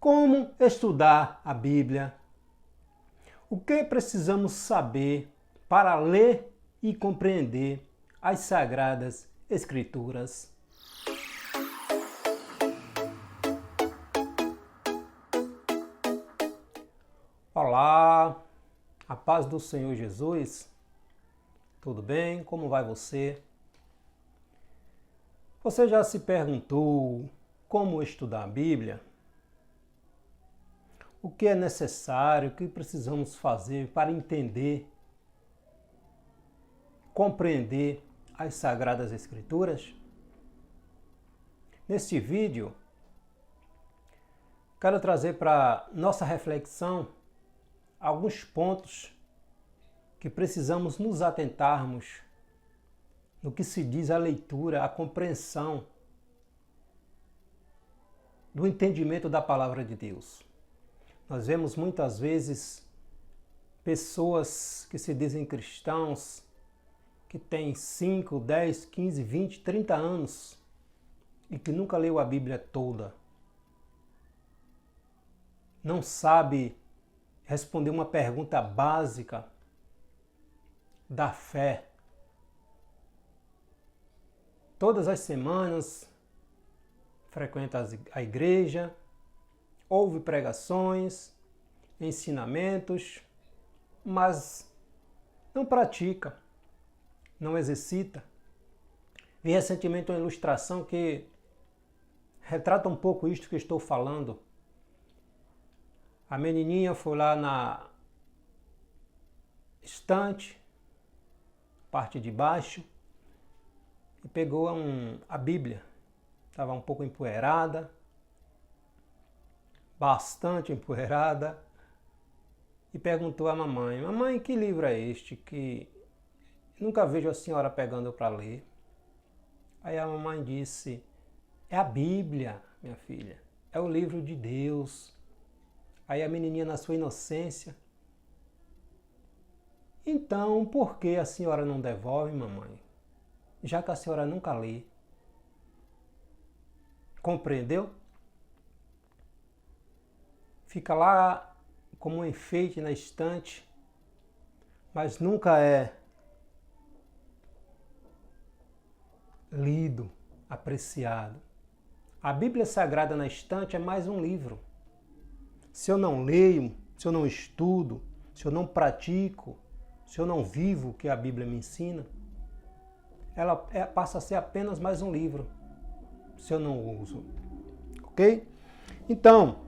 Como estudar a Bíblia? O que precisamos saber para ler e compreender as Sagradas Escrituras? Olá, a paz do Senhor Jesus. Tudo bem? Como vai você? Você já se perguntou como estudar a Bíblia? O que é necessário, o que precisamos fazer para entender, compreender as Sagradas Escrituras? Neste vídeo, quero trazer para nossa reflexão alguns pontos que precisamos nos atentarmos no que se diz a leitura, a compreensão do entendimento da Palavra de Deus. Nós vemos muitas vezes pessoas que se dizem cristãos, que têm 5, 10, 15, 20, 30 anos e que nunca leu a Bíblia toda. Não sabe responder uma pergunta básica da fé. Todas as semanas frequenta a igreja, ouve pregações, ensinamentos, mas não pratica, não exercita. Vi recentemente uma ilustração que retrata um pouco isto que estou falando. A menininha foi lá na estante, parte de baixo, e pegou a Bíblia. Estava um pouco empoeirada, bastante empoeirada, e perguntou à mamãe: "Mamãe, que livro é este que nunca vejo a senhora pegando para ler?" Aí a mamãe disse: "É a Bíblia, minha filha, é o livro de Deus." Aí a menininha, na sua inocência: "Então, por que a senhora não devolve, mamãe? Já que a senhora nunca lê." Compreendeu? Fica lá como um enfeite na estante, mas nunca é lido, apreciado. A Bíblia Sagrada na estante é mais um livro. Se eu não leio, se eu não estudo, se eu não pratico, se eu não vivo o que a Bíblia me ensina, ela passa a ser apenas mais um livro, se eu não uso. Ok? Então,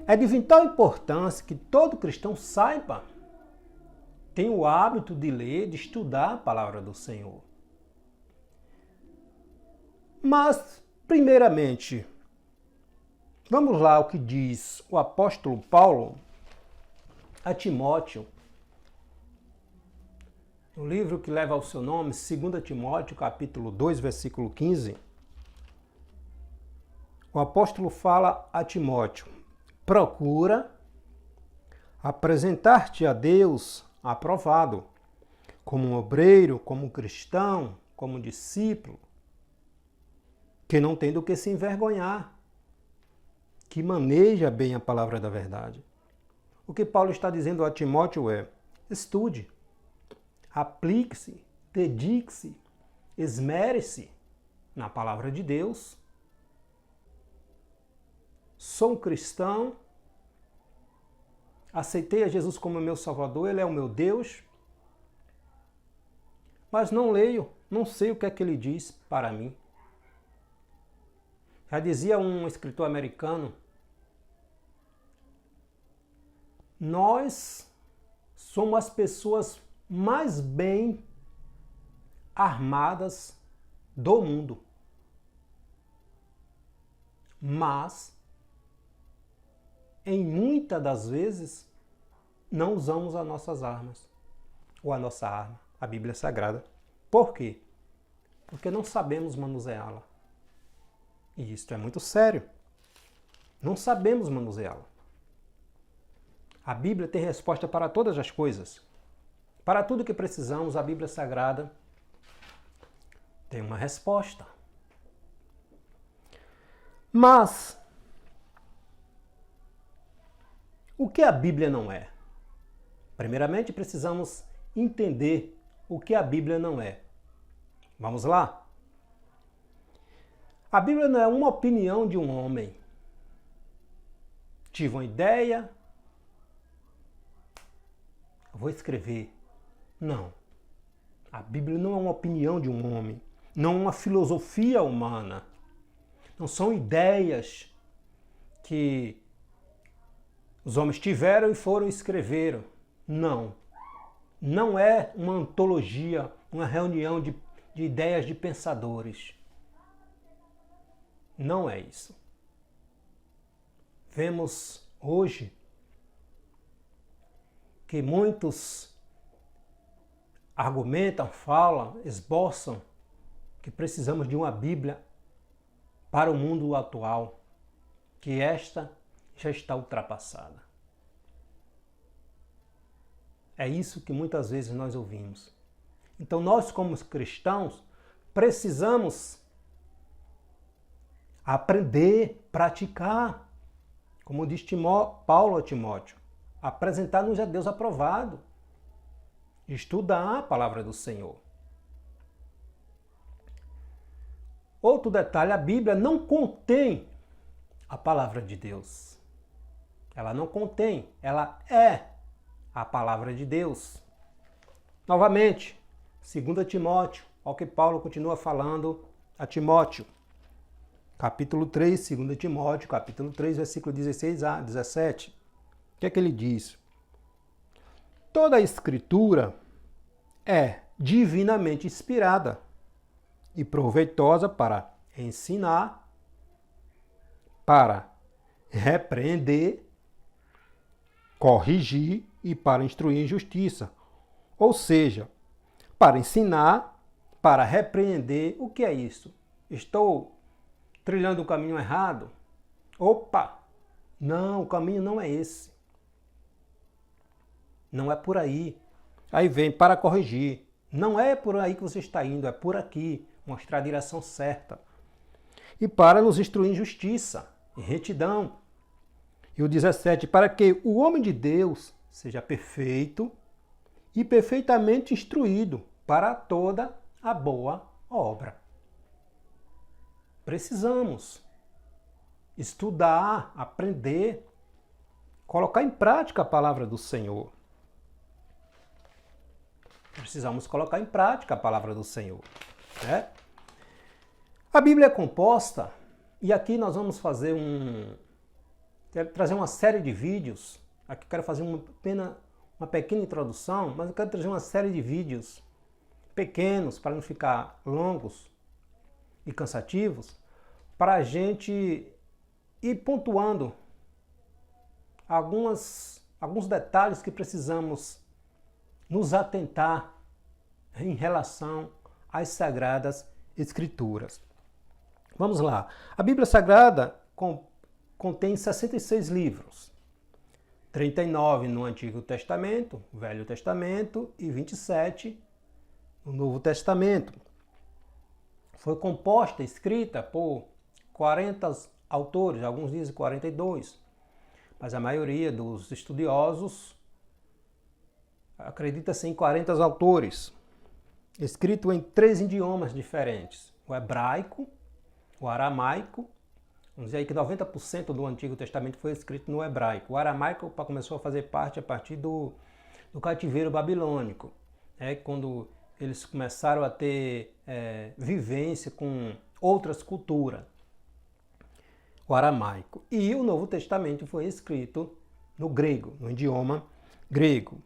é de vital importância que todo cristão saiba, tenha o hábito de ler, de estudar a palavra do Senhor. Mas, primeiramente, vamos lá ao que diz o apóstolo Paulo a Timóteo, no livro que leva o seu nome, 2 Timóteo, capítulo 2, versículo 15. O apóstolo fala a Timóteo: "Procura apresentar-te a Deus aprovado, como um obreiro, como um cristão, como um discípulo, que não tem do que se envergonhar, que maneja bem a palavra da verdade." O que Paulo está dizendo a Timóteo é: estude, aplique-se, dedique-se, esmere-se na palavra de Deus. Sou um cristão, aceitei a Jesus como meu Salvador, Ele é o meu Deus, mas não leio, não sei o que é que Ele diz para mim. Já dizia um escritor americano: nós somos as pessoas mais bem armadas do mundo, mas em muitas das vezes não usamos as nossas armas, ou a nossa arma, a Bíblia Sagrada. Por quê? Porque não sabemos manuseá-la. E isto é muito sério. Não sabemos manuseá-la. A Bíblia tem resposta para todas as coisas. Para tudo que precisamos, a Bíblia Sagrada tem uma resposta. Mas O que a Bíblia não é? Primeiramente, precisamos entender o que a Bíblia não é. Vamos lá? A Bíblia não é uma opinião de um homem. Tive uma ideia, vou escrever. Não. A Bíblia não é uma opinião de um homem, não é uma filosofia humana. Não são ideias que os homens tiveram e foram e escreveram. Não. Não é uma antologia, uma reunião de ideias de pensadores. Não é isso. Vemos hoje que muitos argumentam, falam, esboçam que precisamos de uma Bíblia para o mundo atual, que esta já está ultrapassada. É isso que muitas vezes nós ouvimos. Então nós, como cristãos, precisamos aprender, praticar, como diz Paulo a Timóteo, apresentar-nos a Deus aprovado, estudar a palavra do Senhor. Outro detalhe, a Bíblia não contém a palavra de Deus. Ela não contém, ela é a palavra de Deus. Novamente, 2 Timóteo, ao que Paulo continua falando a Timóteo. Capítulo 3, 2 Timóteo, capítulo 3, versículo 16 a 17. O que é que ele diz? Toda a Escritura é divinamente inspirada e proveitosa para ensinar, para repreender, corrigir e para instruir em justiça. Ou seja, para ensinar, para repreender. O que é isso? Estou trilhando o caminho errado? Opa! Não, o caminho não é esse. Não é por aí. Aí vem para corrigir. Não é por aí que você está indo, é por aqui. Mostrar a direção certa. E para nos instruir em justiça, em retidão. E o 17, para que o homem de Deus seja perfeito e perfeitamente instruído para toda a boa obra. Precisamos estudar, aprender, colocar em prática a palavra do Senhor. Precisamos colocar em prática a palavra do Senhor. Né? A Bíblia é composta, e aqui nós vamos fazer quero trazer uma série de vídeos. Aqui quero fazer uma pequena introdução, mas eu quero trazer uma série de vídeos pequenos, para não ficar longos e cansativos, para a gente ir pontuando alguns detalhes que precisamos nos atentar em relação às Sagradas Escrituras. Vamos lá. A Bíblia Sagrada contém 66 livros. 39 no Antigo Testamento, Velho Testamento, e 27 no Novo Testamento. Foi composta, escrita por 40 autores, alguns dizem 42, mas a maioria dos estudiosos acredita-se em 40 autores, escrito em 3 idiomas diferentes: o hebraico, o aramaico. Vamos dizer aí que 90% do Antigo Testamento foi escrito no hebraico. O aramaico começou a fazer parte a partir do cativeiro babilônico, quando eles começaram a ter vivência com outras culturas. O aramaico. E o Novo Testamento foi escrito no grego, no idioma grego.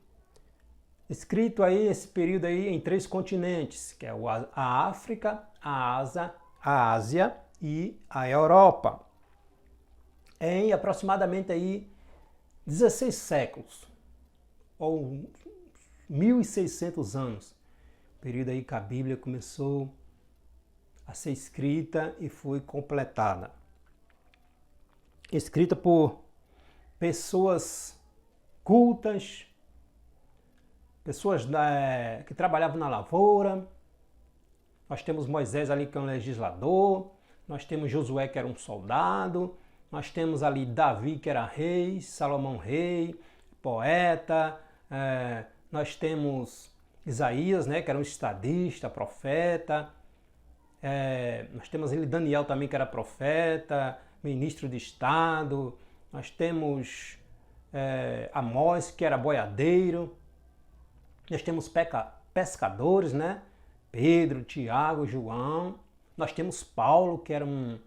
Escrito aí esse período aí em 3 continentes, que é a África, a Ásia e a Europa, em aproximadamente aí 16 séculos, ou 1.600 anos, período aí que a Bíblia começou a ser escrita e foi completada. Escrita por pessoas cultas, pessoas que trabalhavam na lavoura. Nós temos Moisés ali, que é um legislador. Nós temos Josué, que era um soldado. Nós temos ali Davi, que era rei, Salomão rei, poeta, nós temos Isaías, né, que era um estadista, profeta, nós temos ali Daniel também, que era profeta, ministro de Estado, nós temos Amós, que era boiadeiro, nós temos pescadores, né, Pedro, Tiago, João, nós temos Paulo, que era um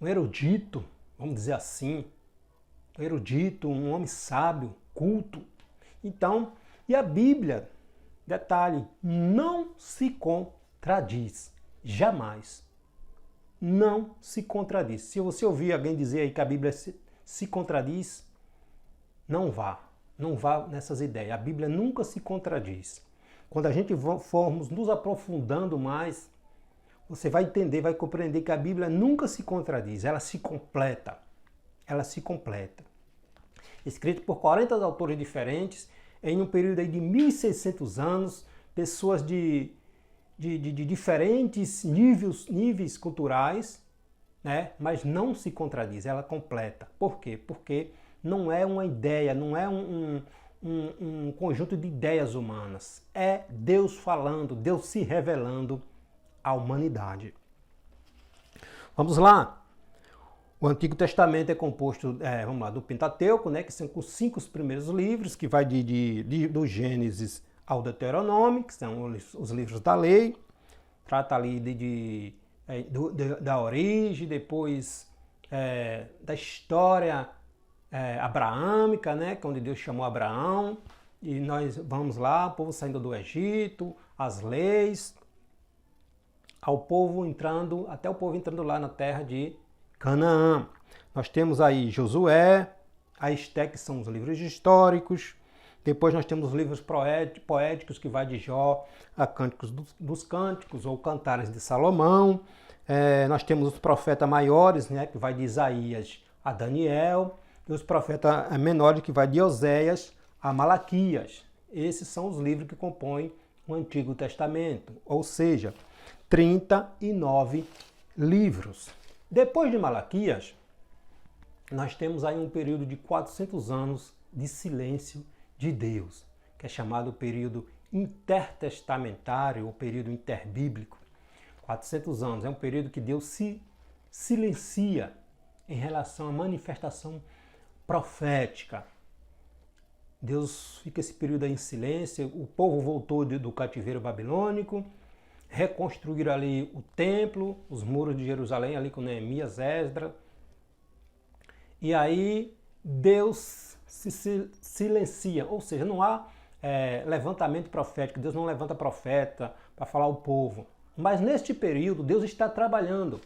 erudito, vamos dizer assim, um erudito, um homem sábio, culto. Então, e a Bíblia, detalhe, não se contradiz, jamais. Não se contradiz. Se você ouvir alguém dizer aí que a Bíblia se contradiz, não vá nessas ideias. A Bíblia nunca se contradiz. Quando a gente formos nos aprofundando mais, você vai entender, vai compreender que a Bíblia nunca se contradiz, ela se completa. Ela se completa. Escrito por 40 autores diferentes, em um período aí de 1.600 anos, pessoas de diferentes níveis culturais, né? Mas não se contradiz, ela completa. Por quê? Porque não é uma ideia, não é um conjunto de ideias humanas. É Deus falando, Deus se revelando à humanidade. Vamos lá. O Antigo Testamento é composto, vamos lá, do Pentateuco, né, que são os 5 primeiros livros, que vai do Gênesis ao Deuteronômio, que são os livros da lei. Trata ali da origem, depois da história abraâmica, né, que é onde Deus chamou Abraão. E nós vamos lá, o povo saindo do Egito, as leis, até o povo entrando lá na terra de Canaã. Nós temos aí Josué, a Esté, que são os livros históricos. Depois nós temos os livros poéticos, que vai de Jó a Cânticos dos Cânticos, ou Cantares de Salomão. Nós temos os profetas maiores, né, que vai de Isaías a Daniel. E os profetas menores, que vai de Oséias a Malaquias. Esses são os livros que compõem o Antigo Testamento. Ou seja, 39 livros. Depois de Malaquias, nós temos aí um período de 400 anos de silêncio de Deus, que é chamado período intertestamentário ou período interbíblico. 400 anos é um período que Deus se silencia em relação à manifestação profética. Deus fica esse período aí em silêncio, o povo voltou do cativeiro babilônico, reconstruíram ali o templo, os muros de Jerusalém, ali com Neemias, Esdras. E aí Deus se silencia, ou seja, não há levantamento profético, Deus não levanta profeta para falar ao povo. Mas neste período Deus está trabalhando.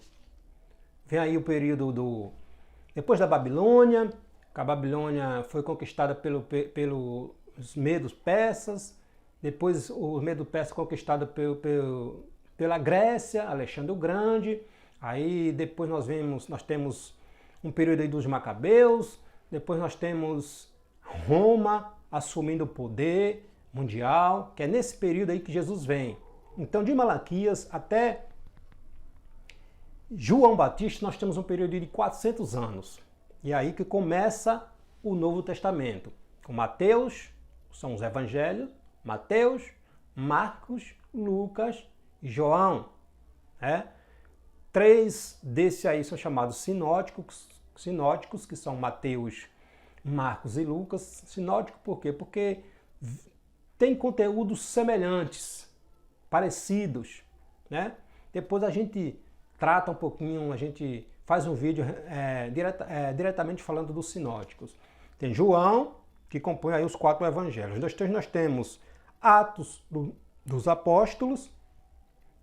Vem aí o período depois da Babilônia, que a Babilônia foi conquistada pelos medos persas. Depois o Medo-Persa conquistado pela Grécia, Alexandre o Grande. Aí depois nós temos um período aí dos Macabeus. Depois nós temos Roma assumindo o poder mundial, que é nesse período aí que Jesus vem. Então de Malaquias até João Batista nós temos um período de 400 anos. E aí que começa o Novo Testamento. Com Mateus, são os evangelhos, Mateus, Marcos, Lucas e João. 3 desses aí são chamados sinóticos, que são Mateus, Marcos e Lucas. Sinótico por quê? Porque tem conteúdos semelhantes, parecidos. Né? Depois a gente trata um pouquinho, a gente faz um vídeo diretamente falando dos sinóticos. Tem João, que compõe aí os 4 evangelhos. Nós temos Atos dos Apóstolos,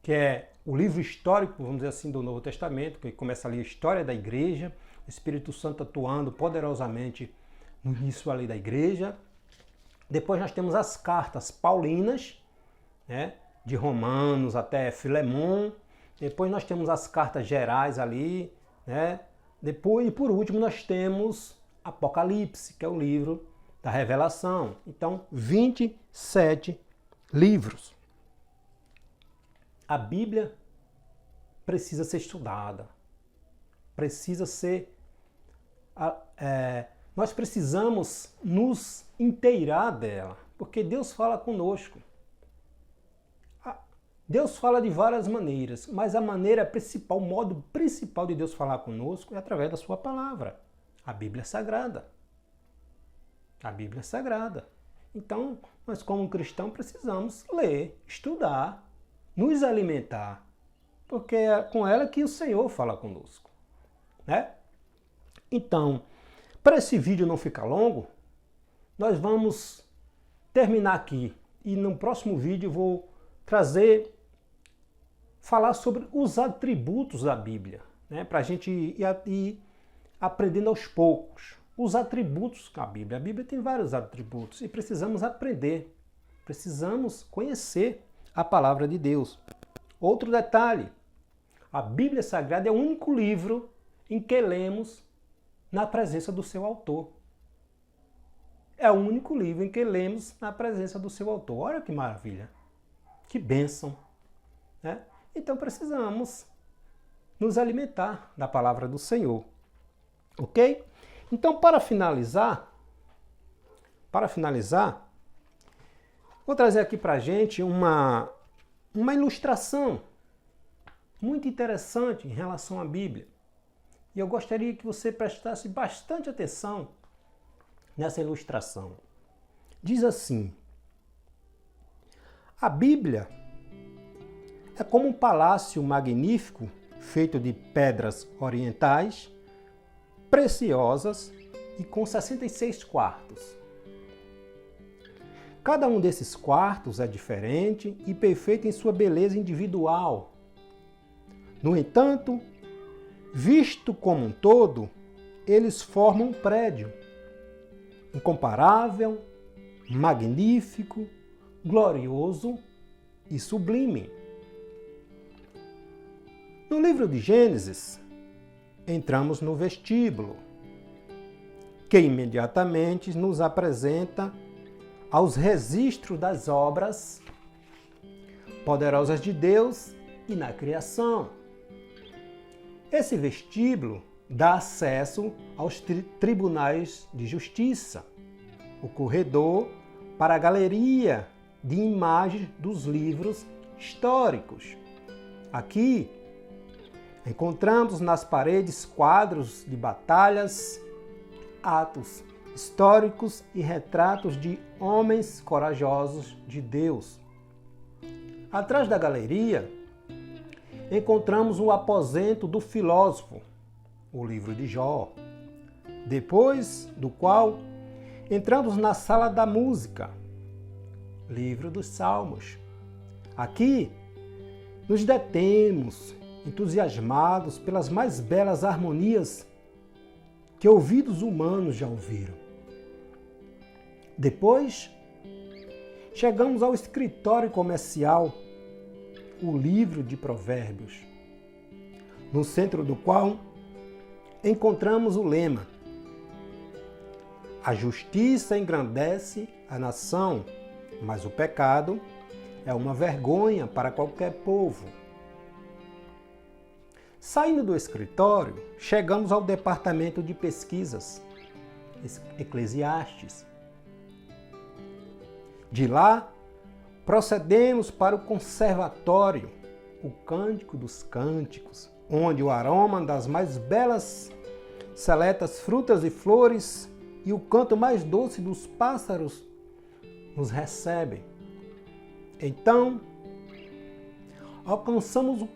que é o livro histórico, vamos dizer assim, do Novo Testamento, que começa ali a história da igreja, o Espírito Santo atuando poderosamente no início ali da igreja. Depois nós temos as cartas paulinas, né, de Romanos até Filemon. Depois nós temos as cartas gerais ali, né? Depois, e por último, nós temos Apocalipse, que é o livro da Revelação. Então, 27 livros. A Bíblia precisa ser estudada, precisa ser nós precisamos nos inteirar dela, porque Deus fala conosco. Deus fala de várias maneiras, mas a maneira principal, o modo principal de Deus falar conosco é através da sua palavra, a Bíblia Sagrada. A Bíblia Sagrada. Então, nós como cristãos precisamos ler, estudar, nos alimentar, porque é com ela que o Senhor fala conosco, né? Então, para esse vídeo não ficar longo, nós vamos terminar aqui e no próximo vídeo eu vou falar sobre os atributos da Bíblia, né? Para a gente ir aprendendo aos poucos. Os atributos da Bíblia. A Bíblia tem vários atributos e precisamos aprender, precisamos conhecer a palavra de Deus. Outro detalhe, a Bíblia Sagrada é o único livro em que lemos na presença do seu autor. É o único livro em que lemos na presença do seu autor. Olha que maravilha, que bênção, né? Então precisamos nos alimentar da palavra do Senhor, ok? Então para finalizar, vou trazer aqui para a gente uma ilustração muito interessante em relação à Bíblia. E eu gostaria que você prestasse bastante atenção nessa ilustração. Diz assim: a Bíblia é como um palácio magnífico feito de pedras orientais, preciosas e com 66 quartos. Cada um desses quartos é diferente e perfeito em sua beleza individual. No entanto, visto como um todo, eles formam um prédio incomparável, magnífico, glorioso e sublime. No livro de Gênesis, entramos no vestíbulo, que imediatamente nos apresenta aos registros das obras poderosas de Deus e na criação. Esse vestíbulo dá acesso aos tribunais de justiça, o corredor para a galeria de imagens dos livros históricos. Aqui, encontramos nas paredes quadros de batalhas, atos históricos e retratos de homens corajosos de Deus. Atrás da galeria, encontramos o aposento do filósofo, o livro de Jó, depois do qual entramos na sala da música, livro dos Salmos. Aqui, nos detemos entusiasmados pelas mais belas harmonias que ouvidos humanos já ouviram. Depois, chegamos ao escritório comercial, o livro de Provérbios, no centro do qual encontramos o lema: a justiça engrandece a nação, mas o pecado é uma vergonha para qualquer povo. Saindo do escritório, chegamos ao departamento de pesquisas, Eclesiastes. De lá, procedemos para o conservatório, o Cântico dos Cânticos, onde o aroma das mais belas, seletas frutas e flores e o canto mais doce dos pássaros nos recebem. Então, alcançamos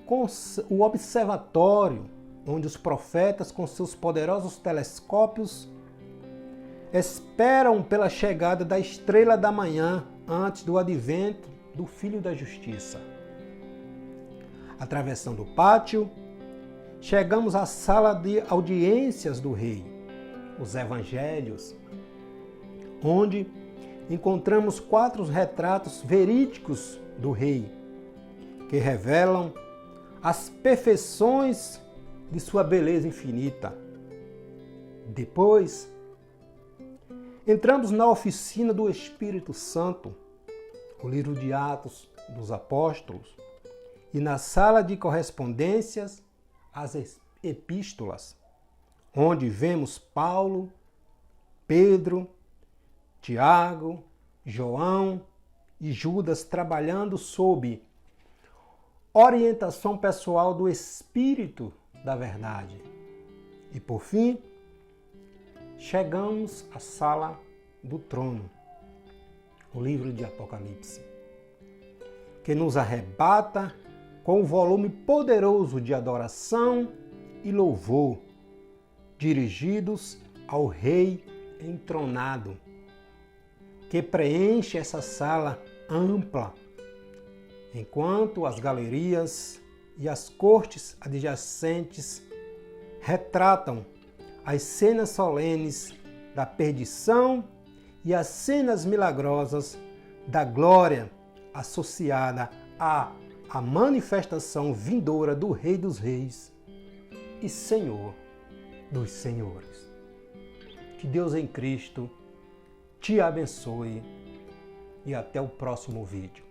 o observatório, onde os profetas, com seus poderosos telescópios, esperam pela chegada da estrela da manhã antes do advento do Filho da Justiça. Atravessando o pátio, chegamos à sala de audiências do rei, os Evangelhos, onde encontramos 4 retratos verídicos do rei, que revelam as perfeições de sua beleza infinita. Depois, entramos na oficina do Espírito Santo, o livro de Atos dos Apóstolos, e na sala de correspondências, as epístolas, onde vemos Paulo, Pedro, Tiago, João e Judas trabalhando sob orientação pessoal do Espírito da Verdade. E por fim, chegamos à sala do trono, o livro de Apocalipse, que nos arrebata com um volume poderoso de adoração e louvor, dirigidos ao Rei entronado, que preenche essa sala ampla, enquanto as galerias e as cortes adjacentes retratam as cenas solenes da perdição e as cenas milagrosas da glória associada à manifestação vindoura do Rei dos Reis e Senhor dos Senhores. Que Deus em Cristo te abençoe e até o próximo vídeo.